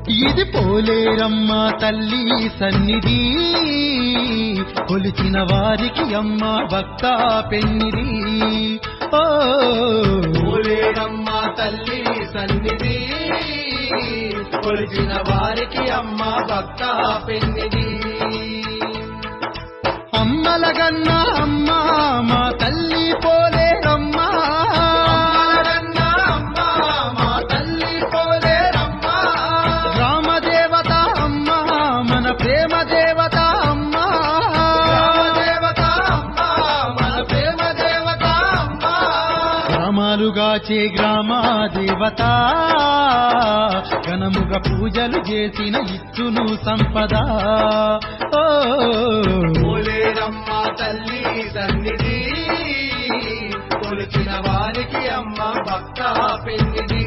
ఇది పోలేరమ్మ తల్లి సన్నిధి, కొలిచిన వారికి అమ్మ భక్త పెన్నిది. ఓ పోలేరమ్మ తల్లి సన్నిధి, కొలిచిన వారికి అమ్మ భక్త పెన్నిది. అమ్మలగన్న అమ్మ మా తల్లి పోలేరమ్మ, ప్రేమ దేవత అమ్మ, ప్రేమ దేవత అమ్మ, గ్రామాలుగాచే గ్రామ దేవత, ఘనముగా పూజలు చేసిన ఇచ్చును సంపద. ఓ పోలేరమ్మ తల్లి సన్నిధి, కొలిచిన వారికి అమ్మ భక్త పెన్నిది.